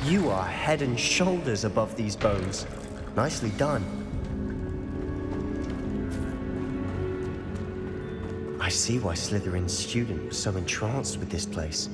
You are head and shoulders above these bones. Nicely done. I see why Slytherin's student was so entranced with this place.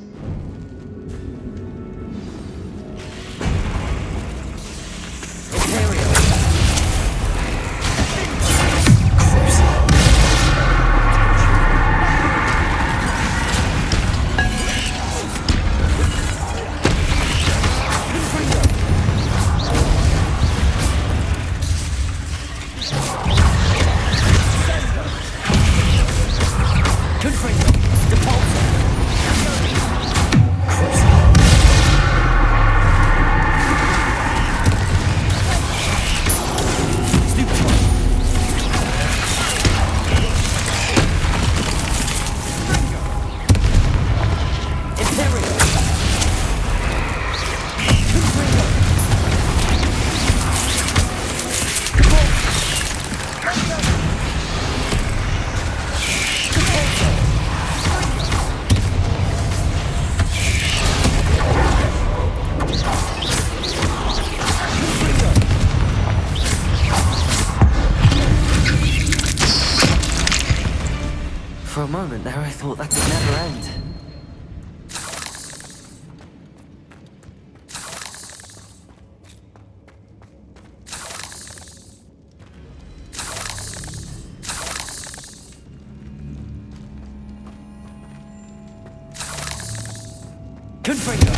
For a moment there, I thought that could never end. Confringo!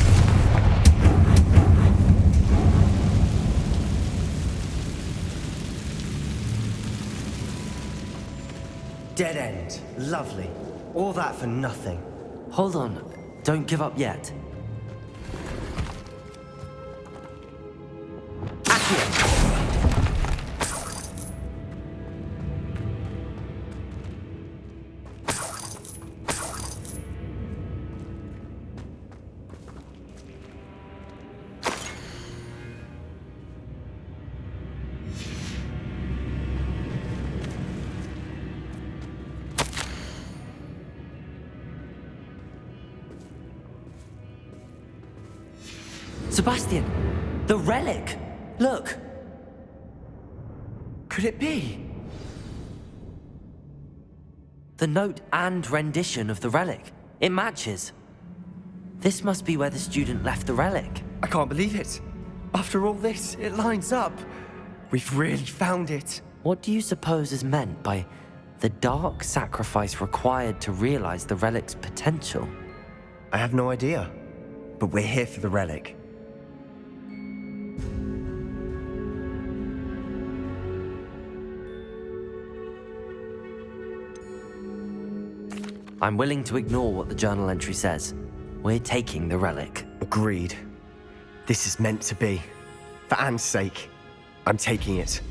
Dead end. Lovely. All that for nothing. Hold on. Don't give up yet. Sebastian! The relic! Look! Could it be? The note and rendition of the relic. It matches. This must be where the student left the relic. I can't believe it. After all this, it lines up. We've really found it. What do you suppose is meant by the dark sacrifice required to realize the relic's potential? I have no idea. But we're here for the relic. I'm willing to ignore what the journal entry says. We're taking the relic. Agreed. This is meant to be. For Anne's sake, I'm taking it.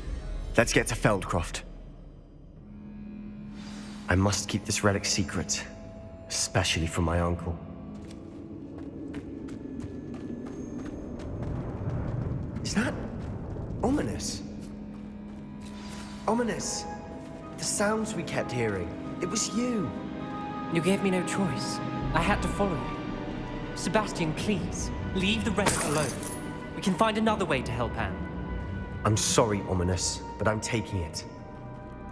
Let's get to Feldcroft. I must keep this relic secret, especially from my uncle. Is that ominous? Ominous. The sounds we kept hearing. It was you. You gave me no choice. I had to follow you. Sebastian, please, leave the relic alone. We can find another way to help Anne. I'm sorry, Ominous, but I'm taking it.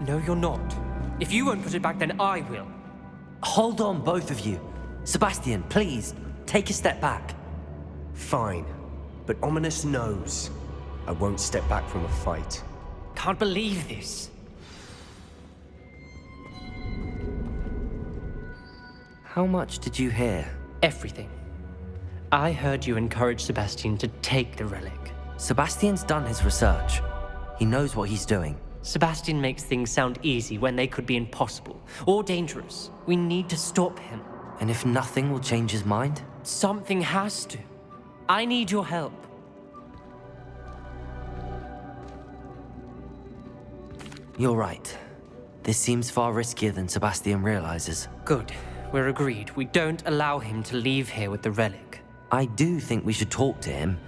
No, you're not. If you won't put it back, then I will. Hold on, both of you. Sebastian, please, take a step back. Fine, but Ominous knows I won't step back from a fight. Can't believe this. How much did you hear? Everything. I heard you encourage Sebastian to take the relic. Sebastian's done his research. He knows what he's doing. Sebastian makes things sound easy when they could be impossible or dangerous. We need to stop him. And if nothing will change his mind? Something has to. I need your help. You're right. This seems far riskier than Sebastian realizes. Good. We're agreed. We don't allow him to leave here with the relic. I do think we should talk to him,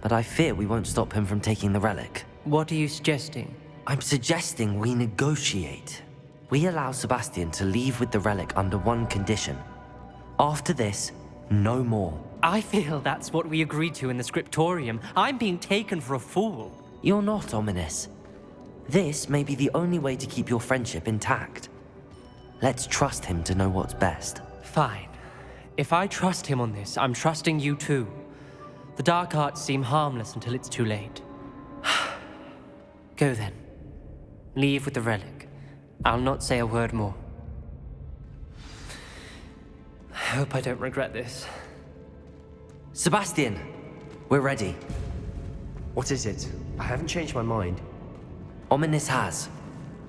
but I fear we won't stop him from taking the relic. What are you suggesting? I'm suggesting we negotiate. We allow Sebastian to leave with the relic under one condition. After this, no more. I feel that's what we agreed to in the scriptorium. I'm being taken for a fool. You're not ominous. This may be the only way to keep your friendship intact. Let's trust him to know what's best. Fine. If I trust him on this, I'm trusting you too. The dark arts seem harmless until it's too late. Go then. Leave with the relic. I'll not say a word more. I hope I don't regret this. Sebastian, we're ready. What is it? I haven't changed my mind. Ominous has.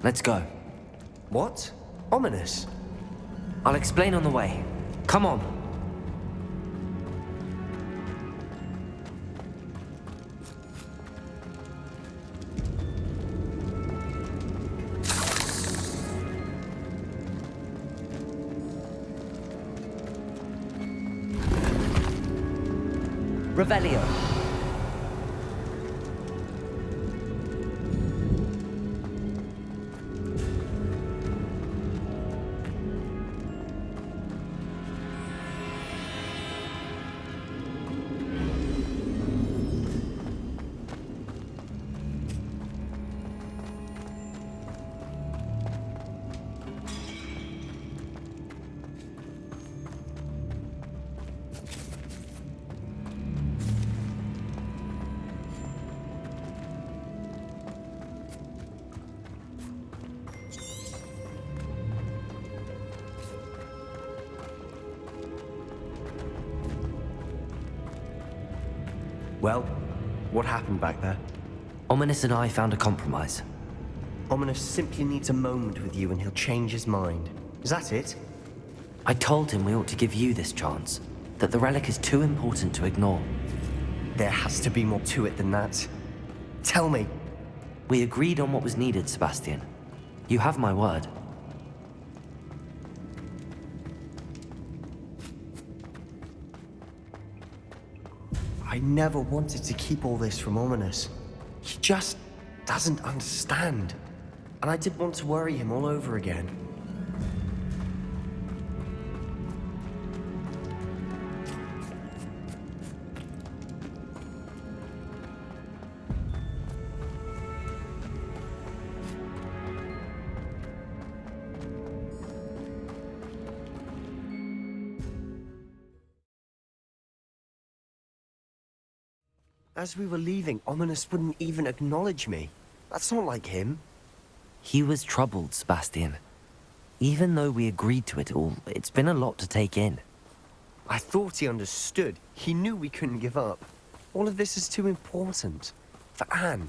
Let's go. What? Ominous? I'll explain on the way. Come on. Revelio. Well, what happened back there? Ominous and I found a compromise. Ominous simply needs a moment with you and he'll change his mind. Is that it? I told him we ought to give you this chance, that the relic is too important to ignore. There has to be more to it than that. Tell me. We agreed on what was needed, Sebastian. You have my word. I never wanted to keep all this from Ominous. He just doesn't understand. And I didn't want to worry him all over again. As we were leaving, Ominous wouldn't even acknowledge me. That's not like him. He was troubled, Sebastian. Even though we agreed to it all, it's been a lot to take in. I thought he understood. He knew we couldn't give up. All of this is too important. For Anne.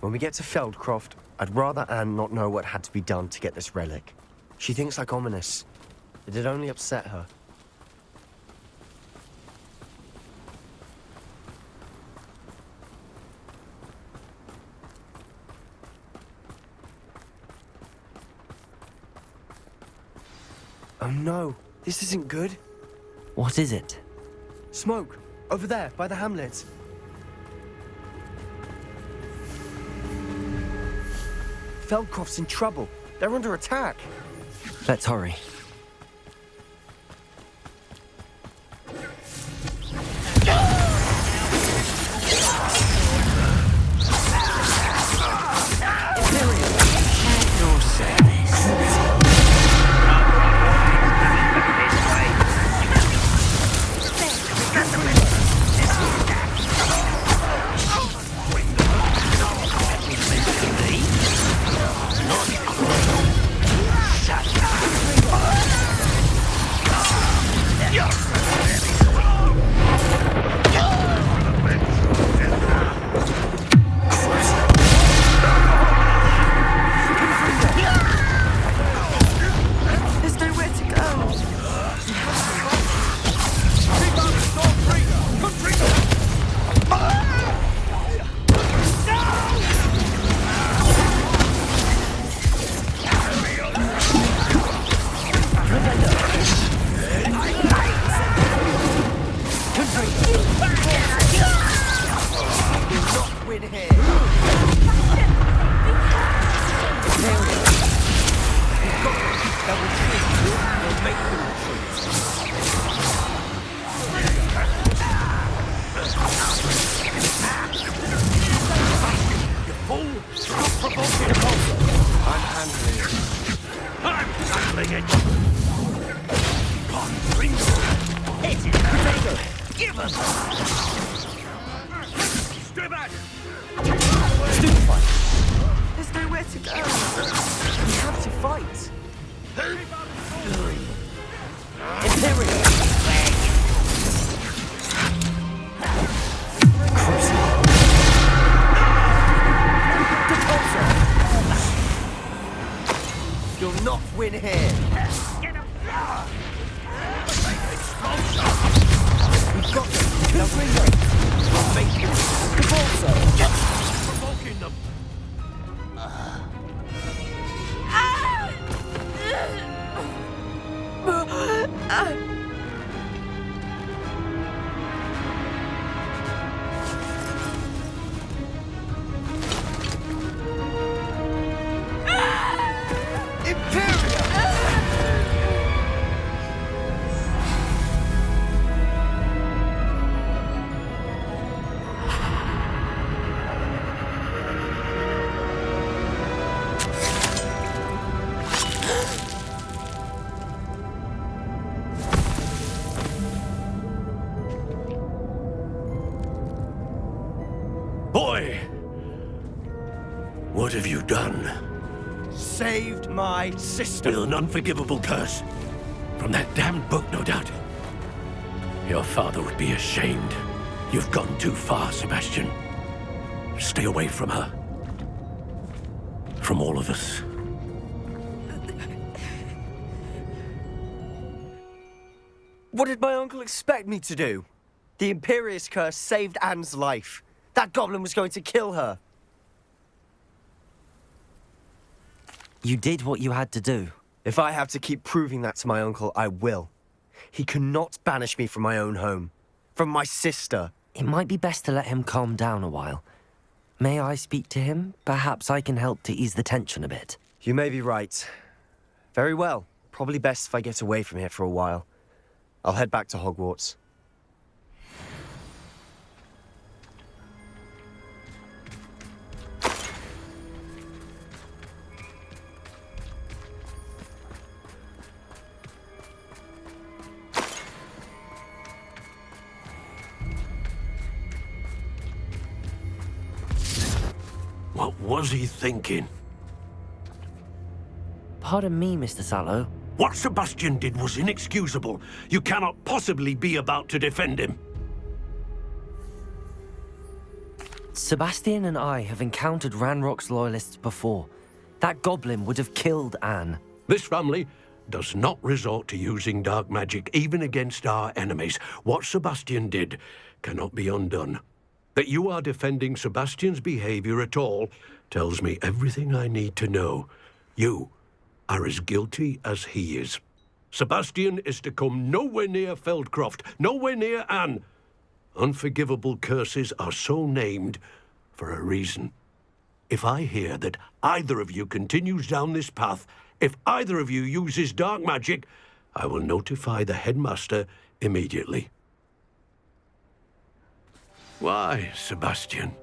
When we get to Feldcroft, I'd rather Anne not know what had to be done to get this relic. She thinks like Ominous. It'd only upset her. Oh no, this isn't good. What is it? Smoke, over there, by the hamlet. Feldcroft's in trouble. They're under attack. Let's hurry. Shut up! handling it. I'm handling it! Can't bring Hit it, potato! Give us! Stay back! Stupefy! There's nowhere to go. We have to fight. Imperial! Crucible! You'll not win here. We've got them! Now bring them! Depulso! Provoking them! Boy! What have you done? Saved my sister. With an unforgivable curse. From that damned book, no doubt. Your father would be ashamed. You've gone too far, Sebastian. Stay away from her. From all of us. What did my uncle expect me to do? The Imperious curse saved Anne's life. That goblin was going to kill her. You did what you had to do. If I have to keep proving that to my uncle, I will. He cannot banish me from my own home. From my sister. It might be best to let him calm down a while. May I speak to him? Perhaps I can help to ease the tension a bit. You may be right. Very well. Probably best if I get away from here for a while. I'll head back to Hogwarts. What was he thinking? Pardon me, Mr. Sallow. What Sebastian did was inexcusable. You cannot possibly be about to defend him. Sebastian and I have encountered Ranrock's loyalists before. That goblin would have killed Anne. This family does not resort to using dark magic even against our enemies. What Sebastian did cannot be undone. That you are defending Sebastian's behavior at all tells me everything I need to know. You are as guilty as he is. Sebastian is to come nowhere near Feldcroft, nowhere near Anne. Unforgivable curses are so named for a reason. If I hear that either of you continues down this path, if either of you uses dark magic, I will notify the headmaster immediately. Why, Sebastian?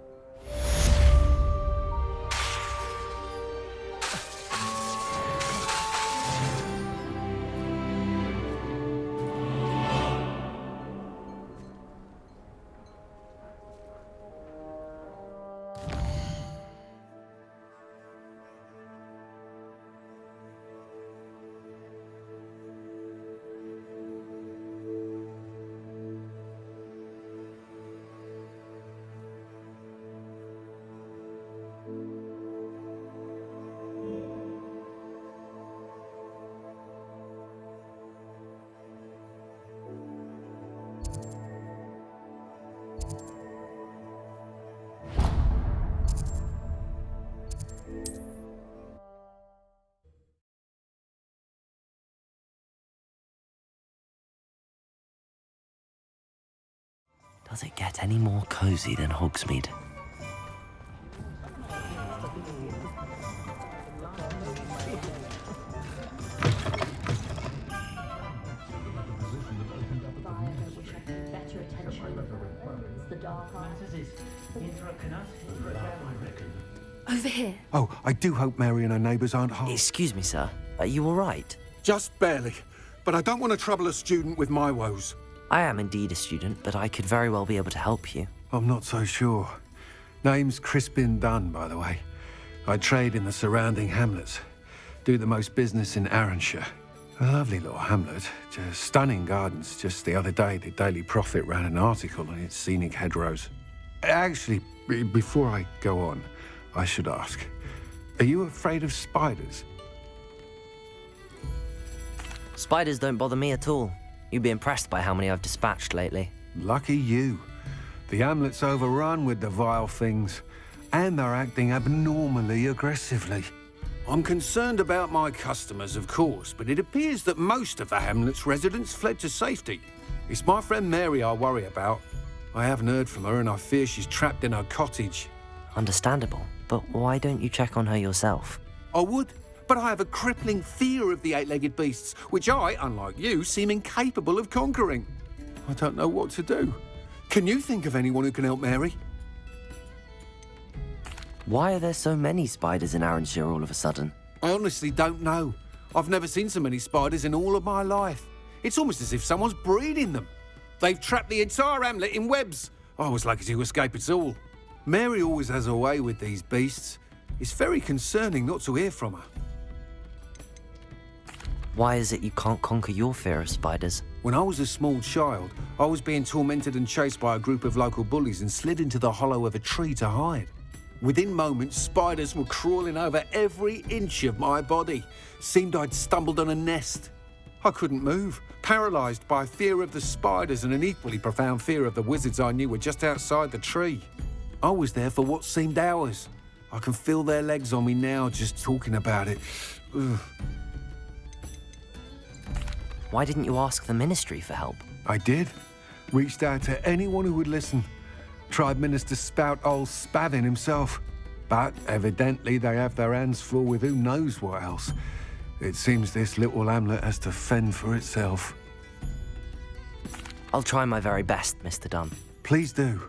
Does it get any more cozy than Hogsmeade? Over here. Oh, I do hope Mary and her neighbours aren't harmed. Excuse me, sir. Are you all right? Just barely. But I don't want to trouble a student with my woes. I am indeed a student, but I could very well be able to help you. I'm not so sure. Name's Crispin Dunn, by the way. I trade in the surrounding hamlets. Do the most business in Arranshire. A lovely little hamlet. Just stunning gardens. Just the other day, the Daily Prophet ran an article on its scenic hedgerows. Actually, before I go on, I should ask, are you afraid of spiders? Spiders don't bother me at all. You'd be impressed by how many I've dispatched lately. Lucky you. The hamlet's overrun with the vile things, and they're acting abnormally aggressively. I'm concerned about my customers, of course, but it appears that most of the hamlet's residents fled to safety. It's my friend Mary I worry about. I haven't heard from her, and I fear she's trapped in her cottage. Understandable, but why don't you check on her yourself? I would, but I have a crippling fear of the eight-legged beasts, which I, unlike you, seem incapable of conquering. I don't know what to do. Can you think of anyone who can help Mary? Why are there so many spiders in Arranshire all of a sudden? I honestly don't know. I've never seen so many spiders in all of my life. It's almost as if someone's breeding them. They've trapped the entire hamlet in webs. I was lucky to escape it all. Mary always has a way with these beasts. It's very concerning not to hear from her. Why is it you can't conquer your fear of spiders? When I was a small child, I was being tormented and chased by a group of local bullies and slid into the hollow of a tree to hide. Within moments, spiders were crawling over every inch of my body. Seemed I'd stumbled on a nest. I couldn't move, paralysed by fear of the spiders and an equally profound fear of the wizards I knew were just outside the tree. I was there for what seemed hours. I can feel their legs on me now just talking about it. Ugh. Why didn't you ask the ministry for help? I did. Reached out to anyone who would listen. Tried Minister Spout old Spavin himself. But evidently they have their hands full with who knows what else. It seems this little hamlet has to fend for itself. I'll try my very best, Mr. Dunn. Please do.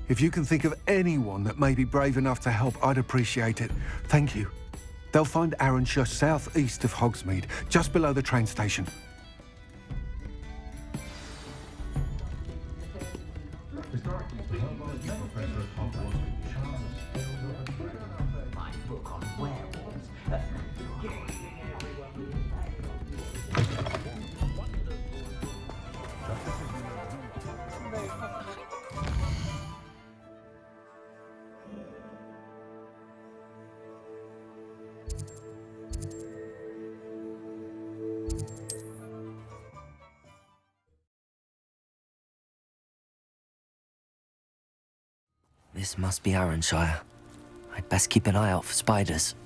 If you can think of anyone that may be brave enough to help, I'd appreciate it. Thank you. They'll find Arranshire southeast of Hogsmeade, just below the train station. This must be Arranshire. I'd best keep an eye out for spiders.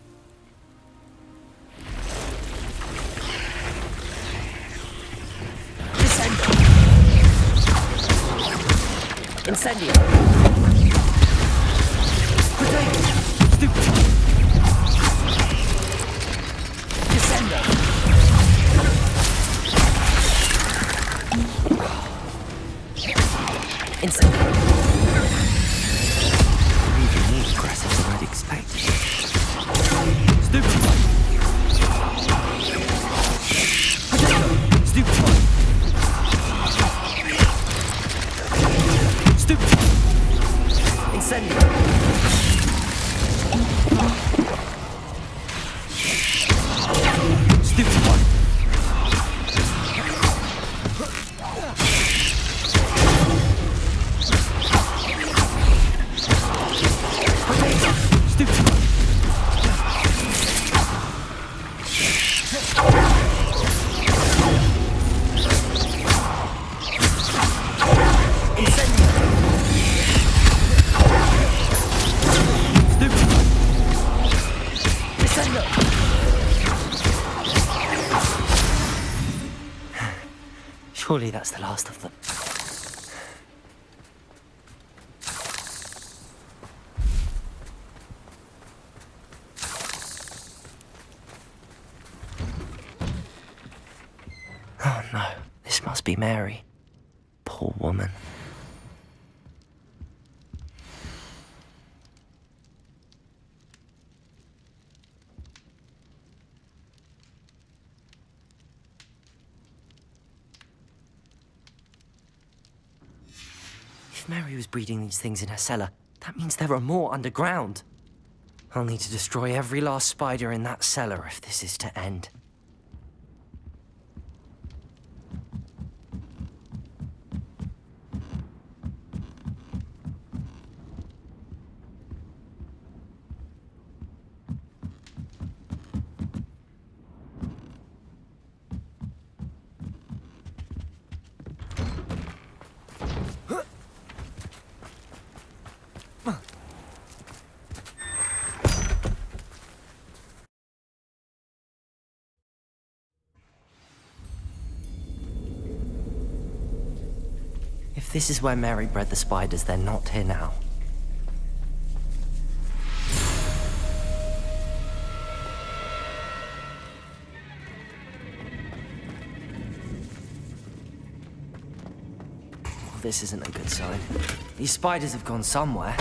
Incendio! Surely that's the last of them. Oh no, this must be Mary. Poor woman. Mary was breeding these things in her cellar, that means there are more underground. I'll need to destroy every last spider in that cellar if this is to end. If this is where Mary bred the spiders, they're not here now. Well, this isn't a good sign. These spiders have gone somewhere.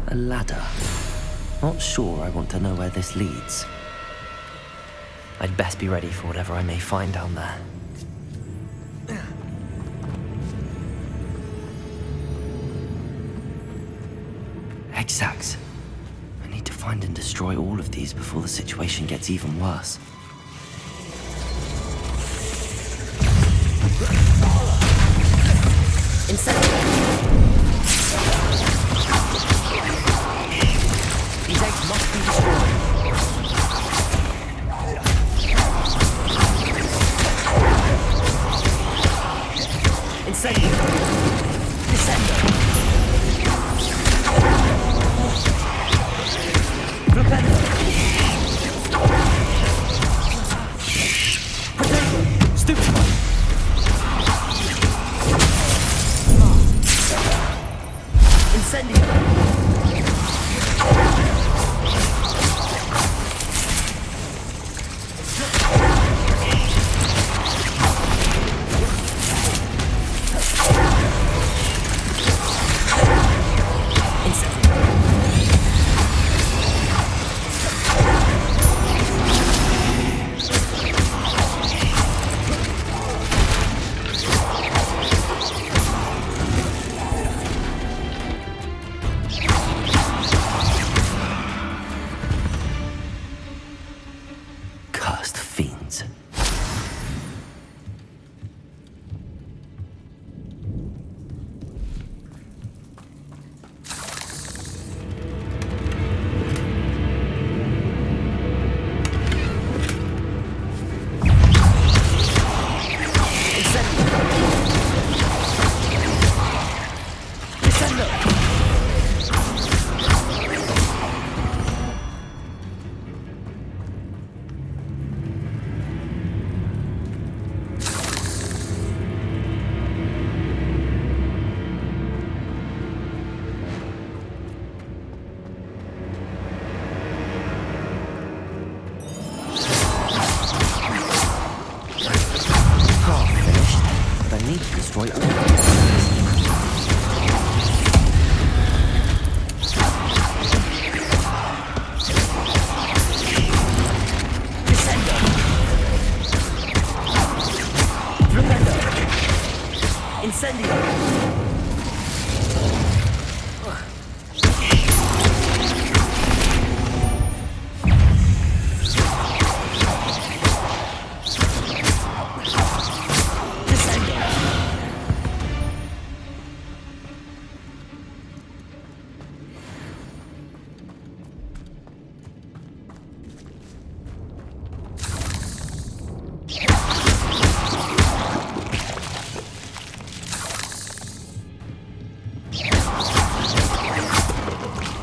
A ladder. Not sure I want to know where this leads. I'd best be ready for whatever I may find down there. Egg sacs. I need to find and destroy all of these before the situation gets even worse. These eggs must be destroyed. Incendio! Descendo! Propendo! Potato! Stupefy! Incendio!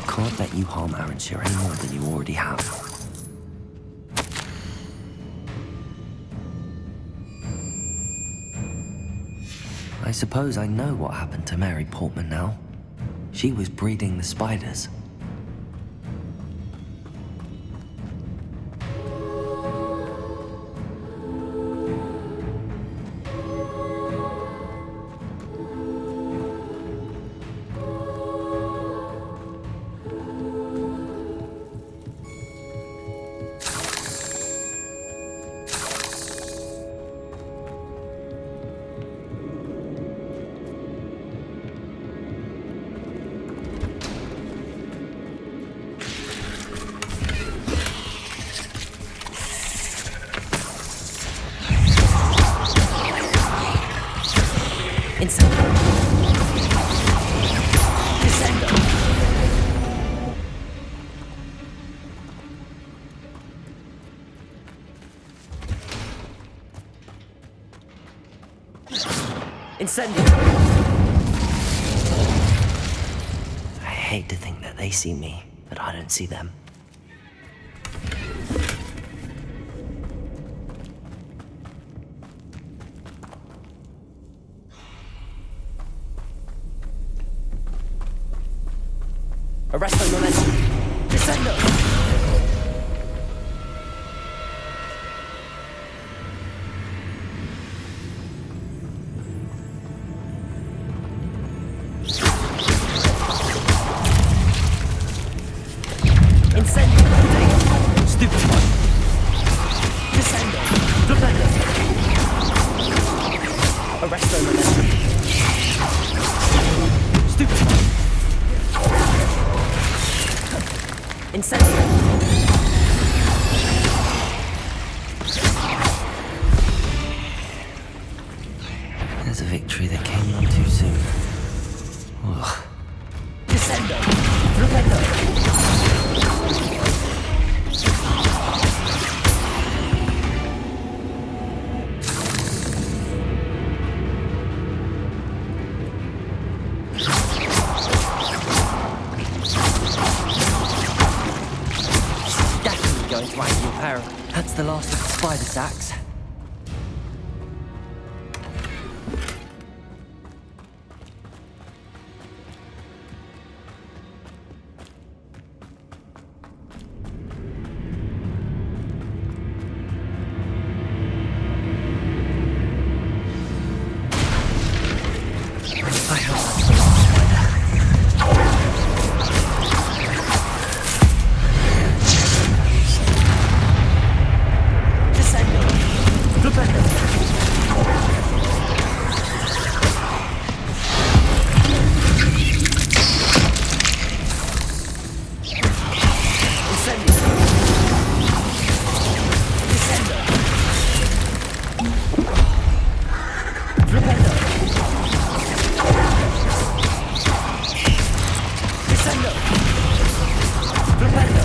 Can't let you harm Aaron's here any more than you already have. I suppose I know what happened to Mary Portman now. She was breeding the spiders. Incendio! I hate to think that they see me, but I don't see them. Arresto momentum! Descendo! There's a victory that came none too soon. Ugh. Descendo! Flipendo! Definitely going to add your power. That's the last of the spider sacks. I hope that's the last spider. Descendo! Flipendo! Incendio! Descendo! Flipendo! Descendo! Flipendo!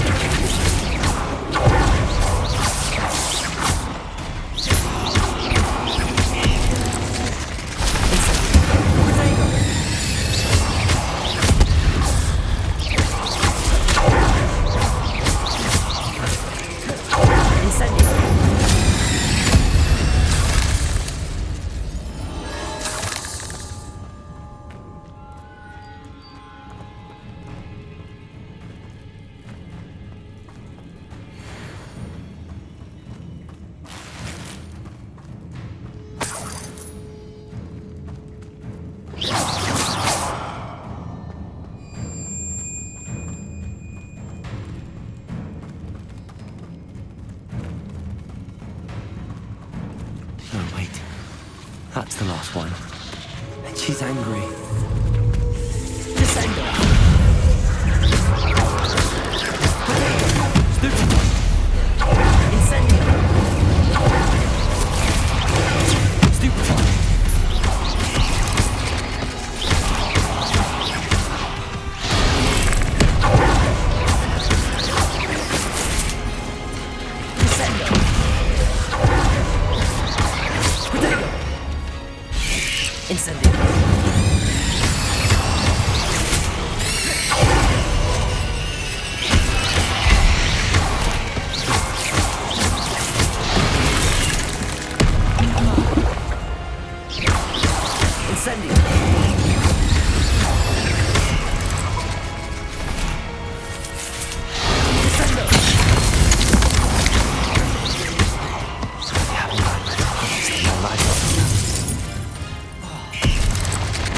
Incendio! No, wait. That's the last one. And she's angry. Descendo! Incendio! Stupefy! Descendo! Potato! Incendio! Incendio! Descendo! I haven't learned my lessons in my life.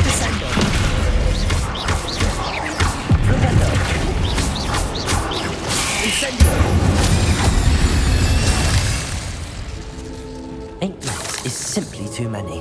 Descendo! Flipendo! Incendio! 8 less is simply too many.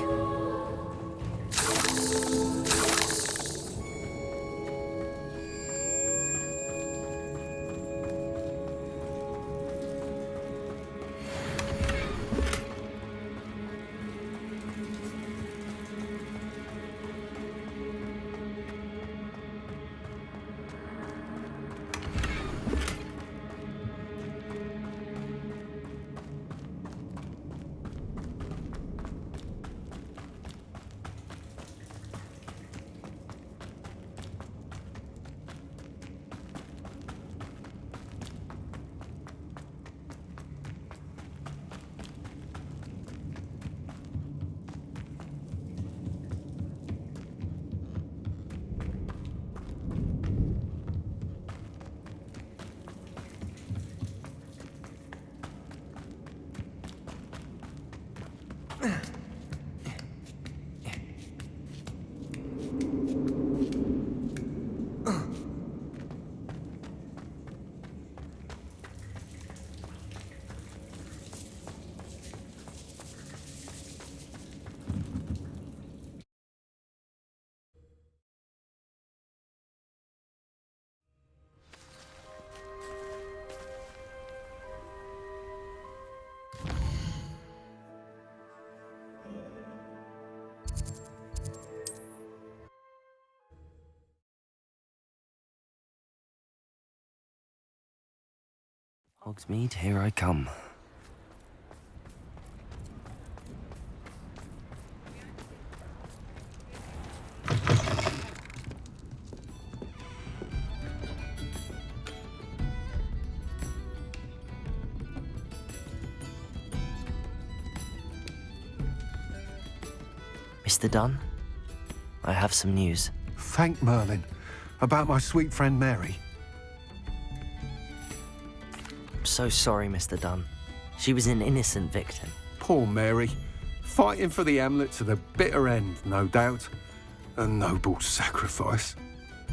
Hogsmeade, here I come. Mr. Dunn, I have some news. Thank Merlin. About my sweet friend Mary. I'm so sorry, Mr. Dunn. She was an innocent victim. Poor Mary. Fighting for the Hamlet to the bitter end, no doubt. A noble sacrifice.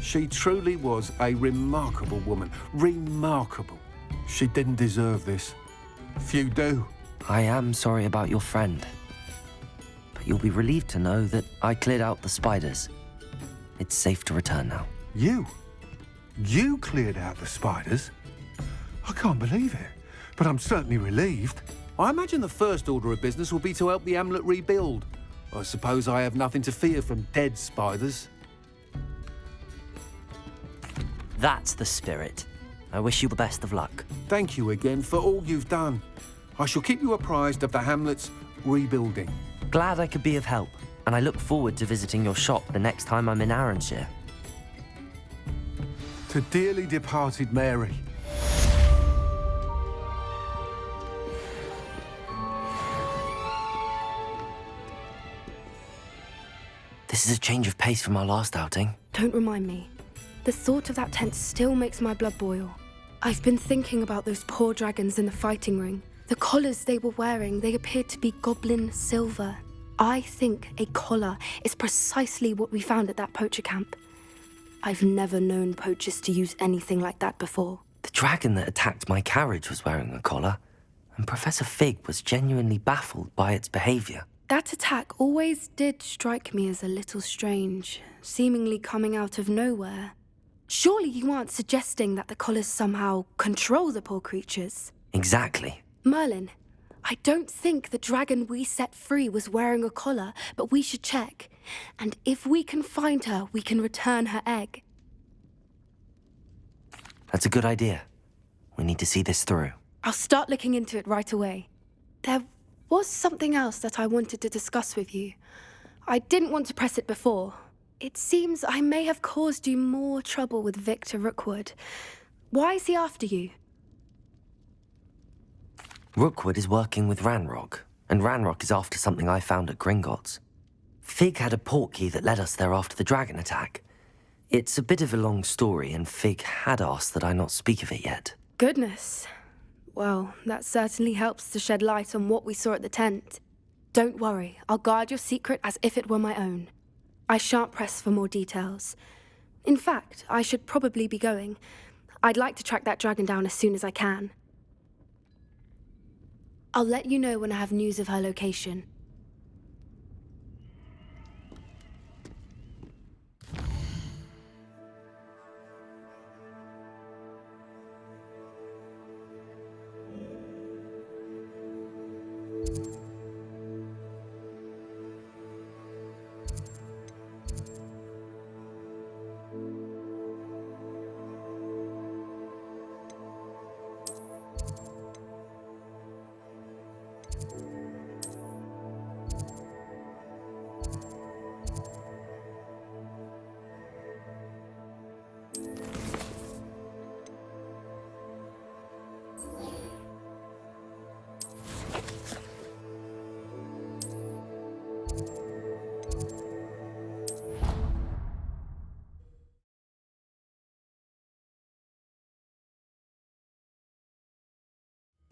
She truly was a remarkable woman. Remarkable. She didn't deserve this. Few do. I am sorry about your friend. But you'll be relieved to know that I cleared out the spiders. It's safe to return now. You? You cleared out the spiders? I can't believe it, but I'm certainly relieved. I imagine the first order of business will be to help the Hamlet rebuild. I suppose I have nothing to fear from dead spiders. That's the spirit. I wish you the best of luck. Thank you again for all you've done. I shall keep you apprised of the Hamlet's rebuilding. Glad I could be of help, and I look forward to visiting your shop the next time I'm in Arranshire. To dearly departed Mary. This is a change of pace from our last outing. Don't remind me. The thought of that tent still makes my blood boil. I've been thinking about those poor dragons in the fighting ring. The collars they were wearing, they appeared to be goblin silver. I think a collar is precisely what we found at that poacher camp. I've never known poachers to use anything like that before. The dragon that attacked my carriage was wearing a collar, and Professor Fig was genuinely baffled by its behavior. That attack always did strike me as a little strange, seemingly coming out of nowhere. Surely you aren't suggesting that the collars somehow control the poor creatures? Exactly. Merlin, I don't think the dragon we set free was wearing a collar, but we should check. And if we can find her, we can return her egg. That's a good idea. We need to see this through. I'll start looking into it right away. There was something else that I wanted to discuss with you. I didn't want to press it before. It seems I may have caused you more trouble with Victor Rookwood. Why is he after you? Rookwood is working with Ranrock, and Ranrock is after something I found at Gringotts. Fig had a portkey that led us there after the dragon attack. It's a bit of a long story, and Fig had asked that I not speak of it yet. Goodness. Well, that certainly helps to shed light on what we saw at the tent. Don't worry, I'll guard your secret as if it were my own. I shan't press for more details. In fact, I should probably be going. I'd like to track that dragon down as soon as I can. I'll let you know when I have news of her location.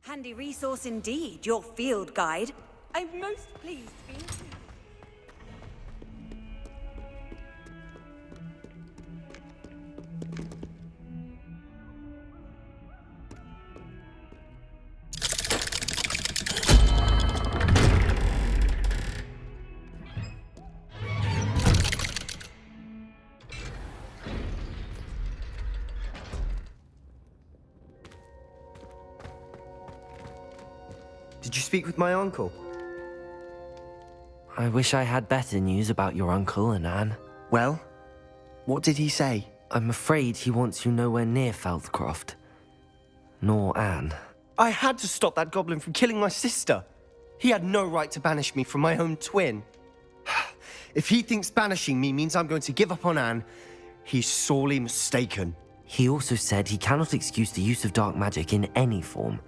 Handy resource indeed, your field guide. I'm most pleased to be included. Did you speak with my uncle? I wish I had better news about your uncle and Anne. Well, what did he say? I'm afraid he wants you nowhere near Feldcroft. Nor Anne. I had to stop that goblin from killing my sister. He had no right to banish me from my own twin. If he thinks banishing me means I'm going to give up on Anne, he's sorely mistaken. He also said he cannot excuse the use of dark magic in any form,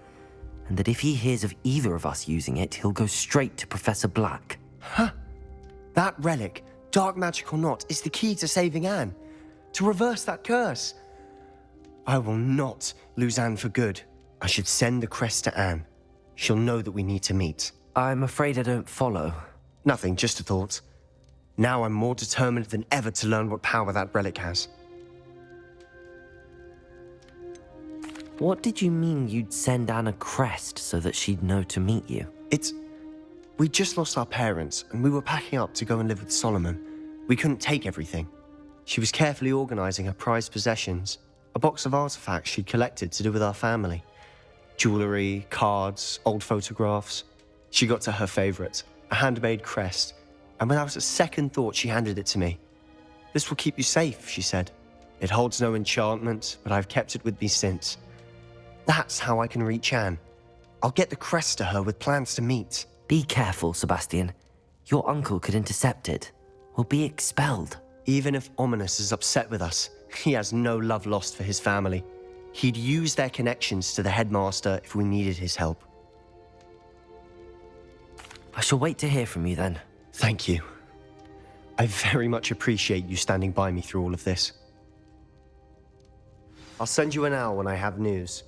and that if he hears of either of us using it, he'll go straight to Professor Black. Huh? That relic, dark magic or not, is the key to saving Anne. To reverse that curse. I will not lose Anne for good. I should send the crest to Anne. She'll know that we need to meet. I'm afraid I don't follow. Nothing, just a thought. Now I'm more determined than ever to learn what power that relic has. What did you mean you'd send Anne a crest so that she'd know to meet you? We just lost our parents, and we were packing up to go and live with Solomon. We couldn't take everything. She was carefully organizing her prized possessions, a box of artifacts she'd collected to do with our family. Jewelry, cards, old photographs. She got to her favorite, a handmade crest, and without a second thought, she handed it to me. "This will keep you safe," she said. "It holds no enchantment, but I've kept it with me since. That's how I can reach Anne. I'll get the crest to her with plans to meet." Be careful, Sebastian. Your uncle could intercept it. We'll be expelled. Even if Ominous is upset with us, he has no love lost for his family. He'd use their connections to the headmaster if we needed his help. I shall wait to hear from you then. Thank you. I very much appreciate you standing by me through all of this. I'll send you an owl when I have news.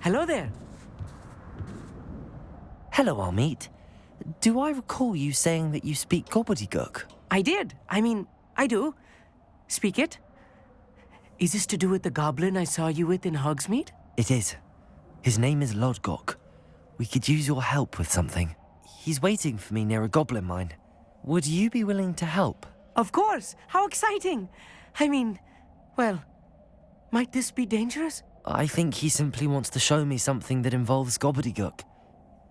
Hello there. Hello, Amit. Do I recall you saying that you speak gobbledygook? I did. I do. Speak it. Is this to do with the goblin I saw you with in Hogsmeade? It is. His name is Lodgok. We could use your help with something. He's waiting for me near a goblin mine. Would you be willing to help? Of course. How exciting. Well, might this be dangerous? I think he simply wants to show me something that involves gobbledygook.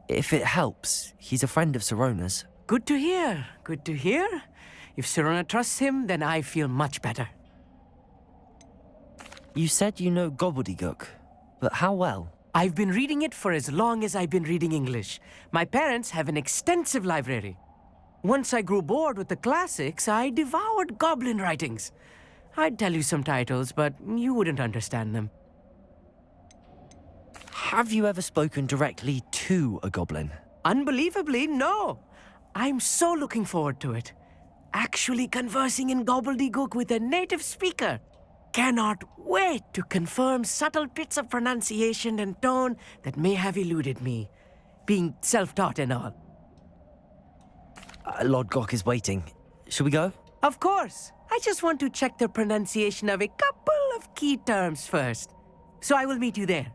If it helps, he's a friend of Sirona's. Good to hear. Good to hear. If Sirona trusts him, then I feel much better. You said you know gobbledygook, but how well? I've been reading it for as long as I've been reading English. My parents have an extensive library. Once I grew bored with the classics, I devoured goblin writings. I'd tell you some titles, but you wouldn't understand them. Have you ever spoken directly to a goblin? Unbelievably, no. I'm so looking forward to it. Actually conversing in gobbledygook with a native speaker. Cannot wait to confirm subtle bits of pronunciation and tone that may have eluded me, being self-taught and all. Lord Gok is waiting. Shall we go? Of course. I just want to check the pronunciation of a couple of key terms first. So I will meet you there.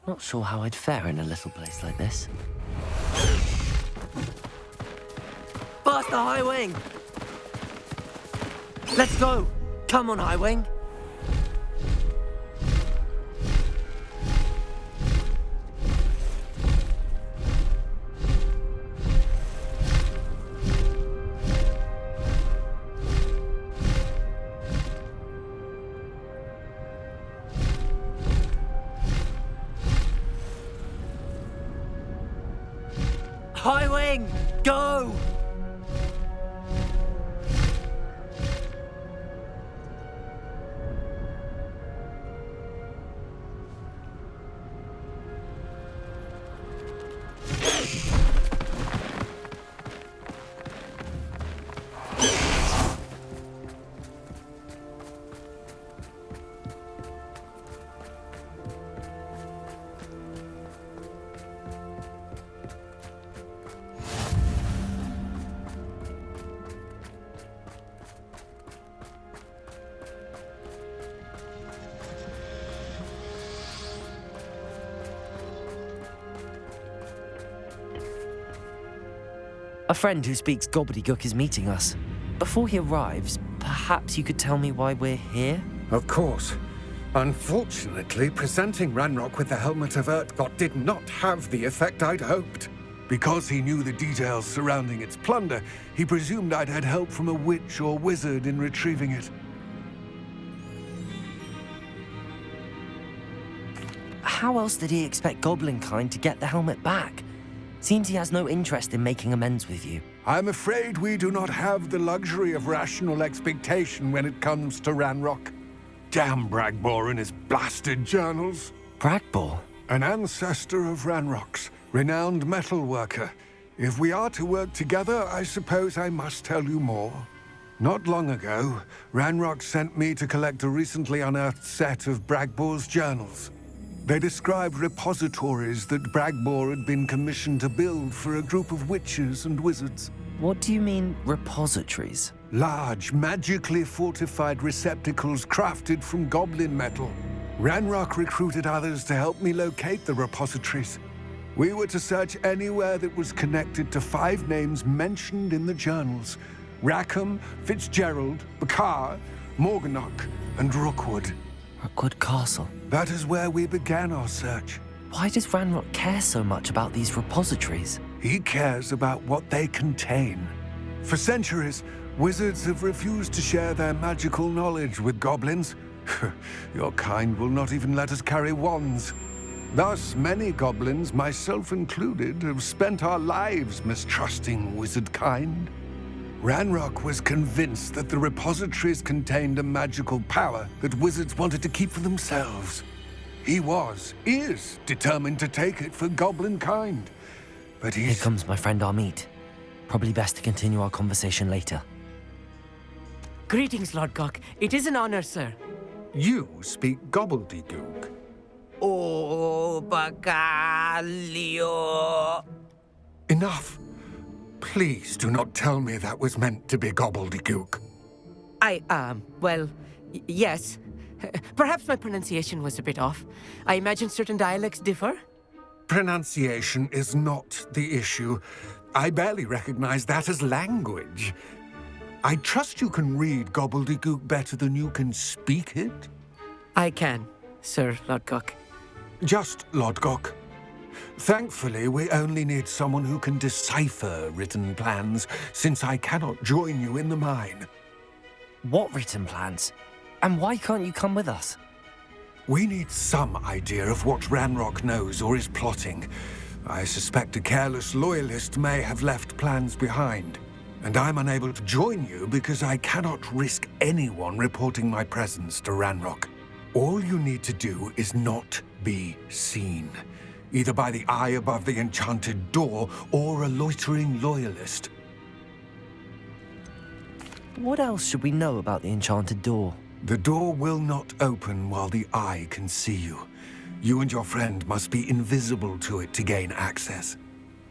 Not sure how I'd fare in a little place like this. Faster, High Wing! Let's go! Come on, High Wing! High Wing, go! A friend who speaks gobbledygook is meeting us. Before he arrives, perhaps you could tell me why we're here? Of course. Unfortunately, presenting Ranrock with the Helmet of Urtkot did not have the effect I'd hoped. Because he knew the details surrounding its plunder, he presumed I'd had help from a witch or wizard in retrieving it. How else did he expect Goblinkind to get the helmet back? Seems he has no interest in making amends with you. I'm afraid we do not have the luxury of rational expectation when it comes to Ranrock. Damn Bragbor and his blasted journals. Bragbor? An ancestor of Ranrock's, renowned metal worker. If we are to work together, I suppose I must tell you more. Not long ago, Ranrock sent me to collect a recently unearthed set of Bragbor's journals. They described repositories that Bragbor had been commissioned to build for a group of witches and wizards. What do you mean, repositories? Large, magically fortified receptacles crafted from goblin metal. Ranrock recruited others to help me locate the repositories. We were to search anywhere that was connected to 5 names mentioned in the journals: Rackham, Fitzgerald, Bakar, Morganach, and Rookwood. Rookwood Castle. That is where we began our search. Why does Ranrock care so much about these repositories? He cares about what they contain. For centuries, wizards have refused to share their magical knowledge with goblins. Your kind will not even let us carry wands. Thus, many goblins, myself included, have spent our lives mistrusting wizard kind. Ranrock was convinced that the repositories contained a magical power that wizards wanted to keep for themselves. He is determined to take it for goblin kind. But Here comes my friend Amit. Probably best to continue our conversation later. Greetings, Lord Gok. It is an honor, sir. You speak gobbledygook. Oh, Bacalio. Enough. Please do not tell me that was meant to be gobbledygook. Yes. Perhaps my pronunciation was a bit off. I imagine certain dialects differ. Pronunciation is not the issue. I barely recognize that as language. I trust you can read gobbledygook better than you can speak it? I can, Sir Lodgok. Just Lodgok. Thankfully, we only need someone who can decipher written plans, since I cannot join you in the mine. What written plans? And why can't you come with us? We need some idea of what Ranrock knows or is plotting. I suspect a careless loyalist may have left plans behind. And I'm unable to join you because I cannot risk anyone reporting my presence to Ranrock. All you need to do is not be seen, either by the eye above the enchanted door or a loitering loyalist. What else should we know about the enchanted door? The door will not open while the eye can see you. You and your friend must be invisible to it to gain access.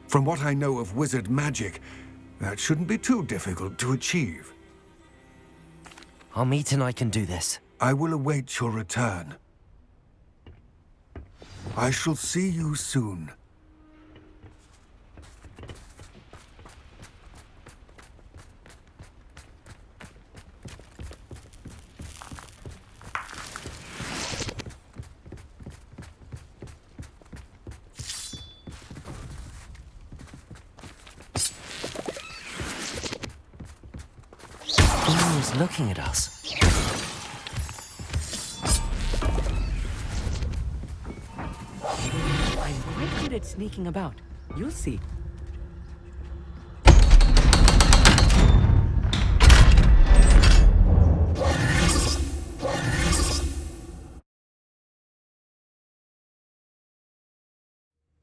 From what I know of wizard magic, that shouldn't be too difficult to achieve. Amit and I can do this. I will await your return. I shall see you soon. Someone is looking at us. I'm quite good at sneaking about. You'll see.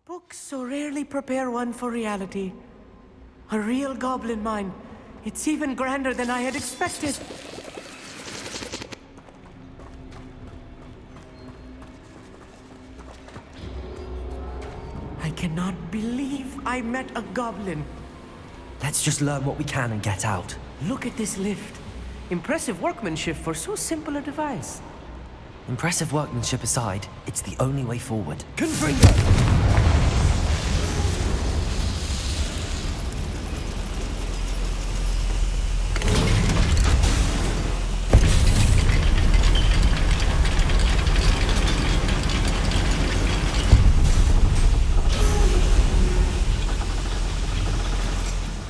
Books so rarely prepare one for reality. A real goblin mine. It's even grander than I had expected. I cannot believe I met a goblin. Let's just learn what we can and get out. Look at this lift. Impressive workmanship for so simple a device. Impressive workmanship aside, it's the only way forward.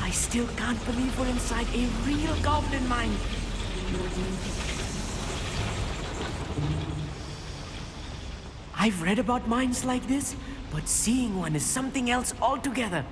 I still can't believe we're inside a real goblin mine. I've read about mines like this, but seeing one is something else altogether.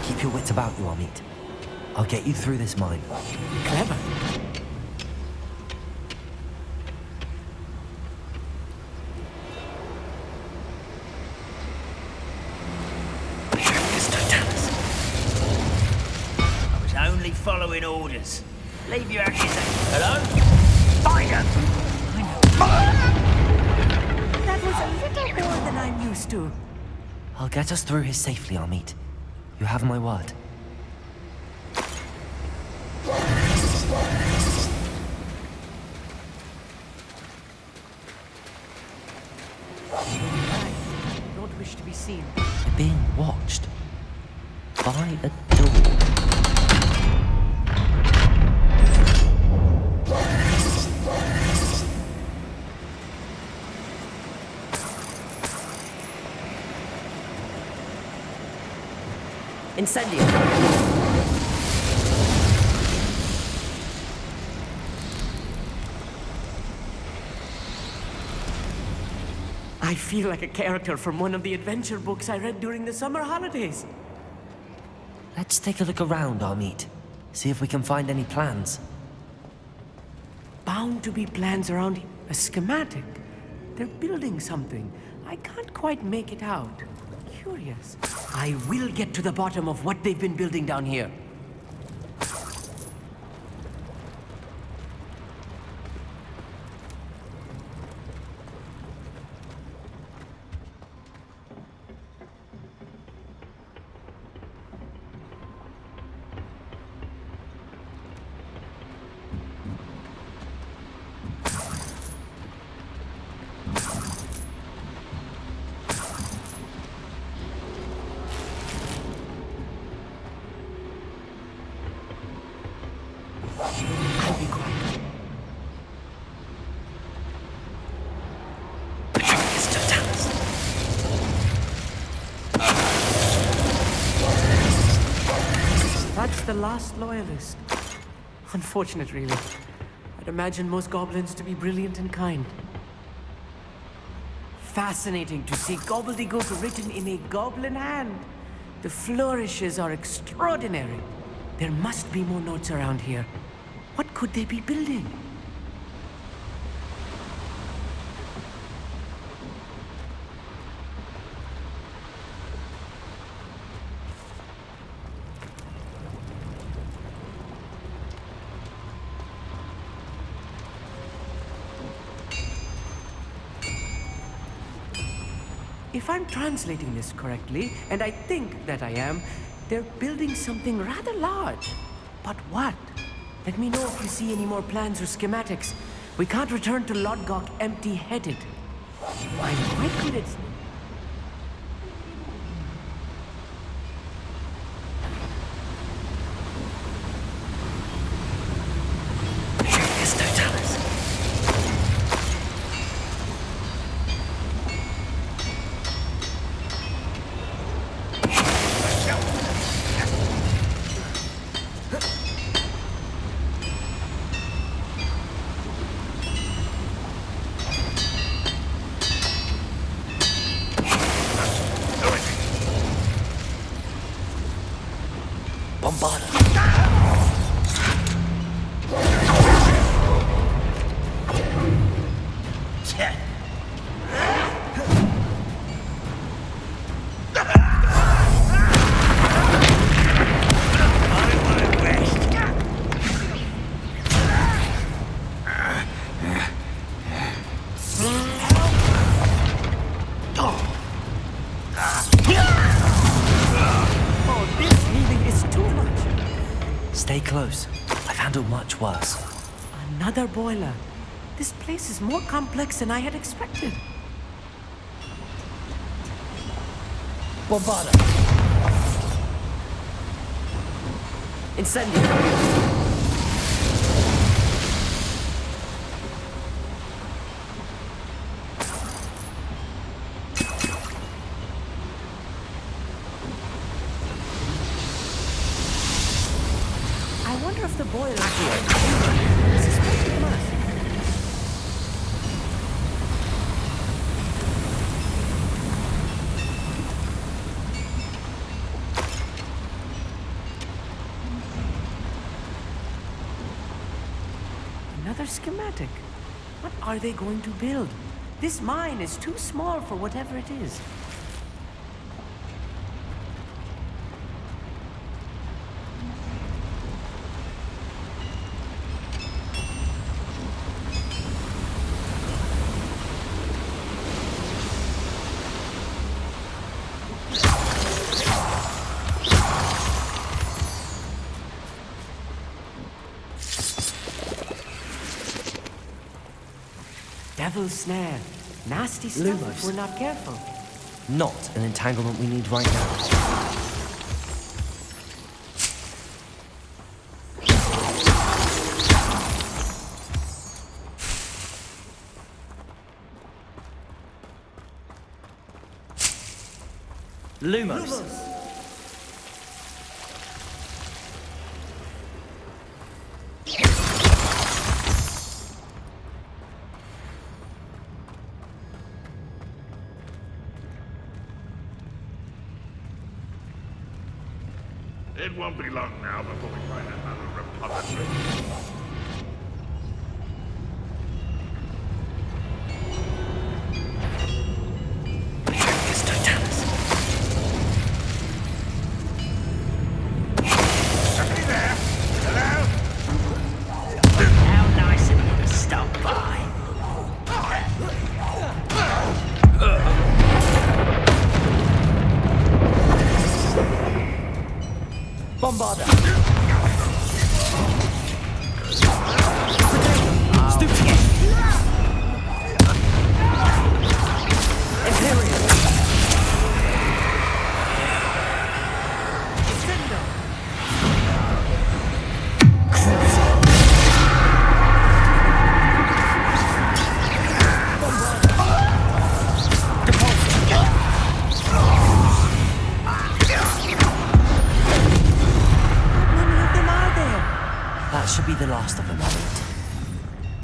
Keep your wits about you, Amit. I'll get you through this mine. Clever. I was only following orders. Leave your ashes. Hello? Find them! That was a little more than I'm used to. I'll get us through here safely, Amit. You have my word. I don't wish to be seen. We're being watched. By a door. Incendio! I feel like a character from one of the adventure books I read during the summer holidays. Let's take a look around, Amit. See if we can find any plans. Bound to be plans around here. A schematic. They're building something. I can't quite make it out. Curious. I will get to the bottom of what they've been building down here. I'll be quiet. That's the last loyalist. Unfortunate, really. I'd imagine most goblins to be brilliant and kind. Fascinating to see gobbledygook written in a goblin hand. The flourishes are extraordinary. There must be more notes around here. What could they be building? If I'm translating this correctly, and I think that I am, they're building something rather large. But what? Let me know if you see any more plans or schematics. We can't return to Lodgok empty-headed. I'm quite good at... Stay close. I've handled much worse. Another boiler. This place is more complex than I had expected. Bombarda! Incendio! I wonder if the boiler here... I suspect it must. Another schematic. What are they going to build? This mine is too small for whatever it is. Devil's snare. Nasty stuff Lumos. if we're not careful. Not an entanglement we need right now. Lumos. It won't be long now before we find another repository. Somebody there? Hello? How nice of you to stop by. Bombarda!